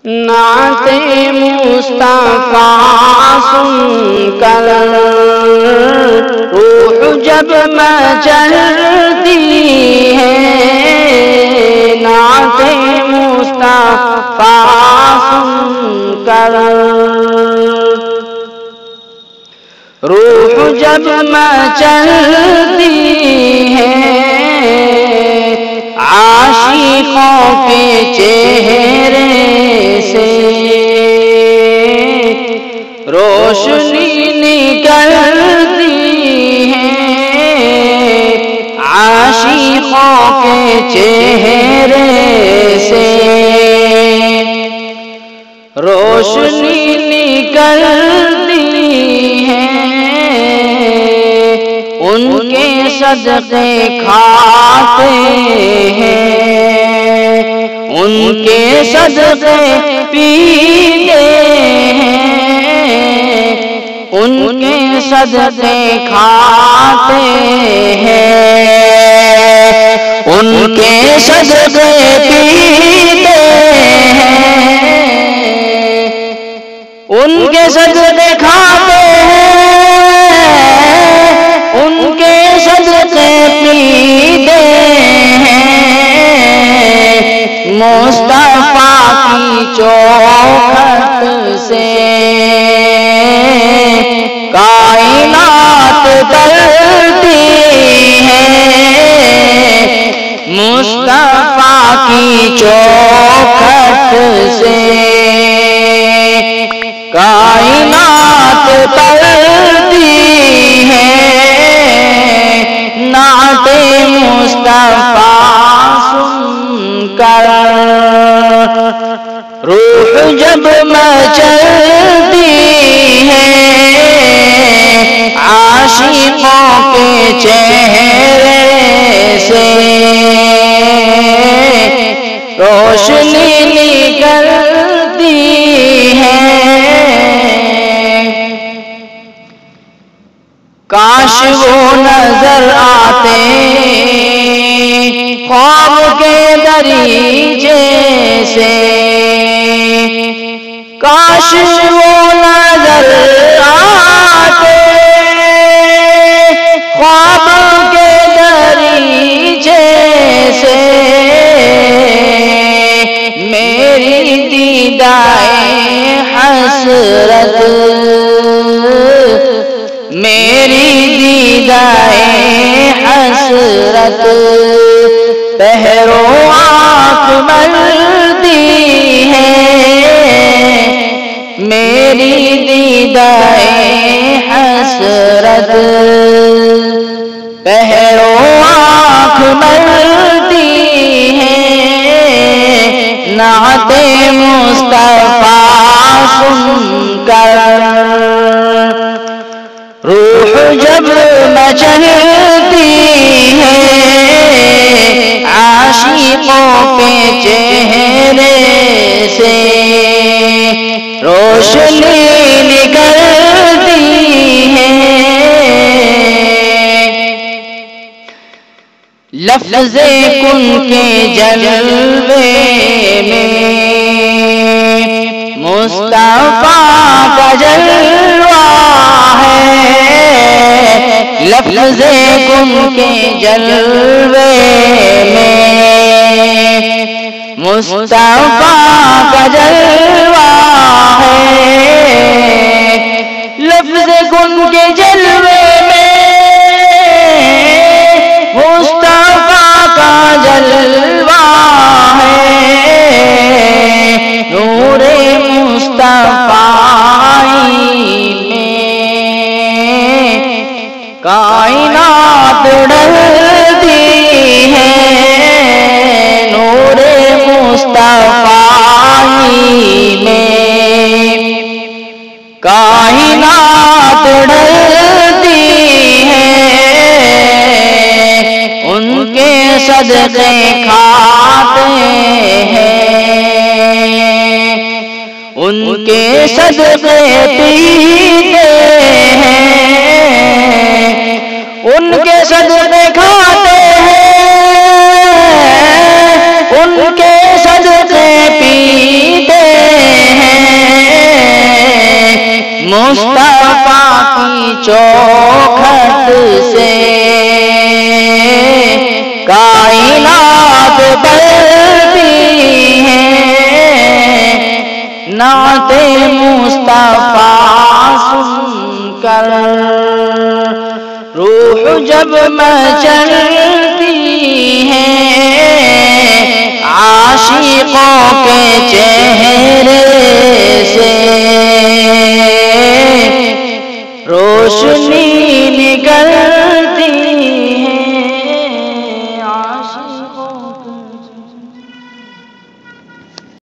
نعت مصطفیٰ سن کر روح جب مچلتی ہے، نعت مصطفیٰ سن کر روح جب مچلتی ہے، عاشقوں کے چہرے سے روشنی نکلتی ہے، عاشقوں کے چہرے سے روشنی نکلتی ہے، ان کے صدقے کھاتے ہیں، ان کے صدقے پیتے ہیں، ان کے صدقے کھاتے ہیں، ان کے صدقے پیتے ہیں، ان کے صدقے کھاتے ہیں، ان کے صدقے پیتے ہیں، مصطفیٰ کی چوکھٹ سے کائنات ترتی ہے، مصطفیٰ کی چوکھٹ سے کائنات ترتی ہے، نعت مصطفیٰ سن کر روح جب مچلتی ہے، عاشقوں کے چہرے سے روشنی نکلتی ہے، کاش وہ نظر آتے خواب کے دریچے سے، کاش وہ نظر آتے خواب کے دریچے سے، میری دیدائے حسرت، میری دیدائے حسرت پہرو آنکھ ملتی ہے، میری دیدائے حسرت پہرو آنکھ ملتی ہے، نعت مصطفیٰ سن کر روح جب مچلتی ہے، عاشقوں کے چہرے سے روشنی نکلتی ہے، لفظ کن کے جلوے میں مصطفیٰ کا جلوہ ہے، لفظ کن کے جلوے میں مصطفیٰ کا جلوہ ہے، لفظ کن کے جلوے میں مصطفیٰ کا جلوہ ہے، نور مصطفیٰ میں کائنات ڈھلتی ہے، نور مصطفیٰ میں کائنات ڈھلتی ہے، ان کے صدقے کھاتے ہیں، ان کے صدقے پیتے ہیں، ان کے صدقے کھاتے ہیں، ان کے صدقے پیتے مصطفیٰ کی چوکھٹ سے کائنات بلتی ہیں، نعت مصطفیٰ سن کر روح جب مچلتی ہے، عاشقوں کے چہرے سے روشنی نکل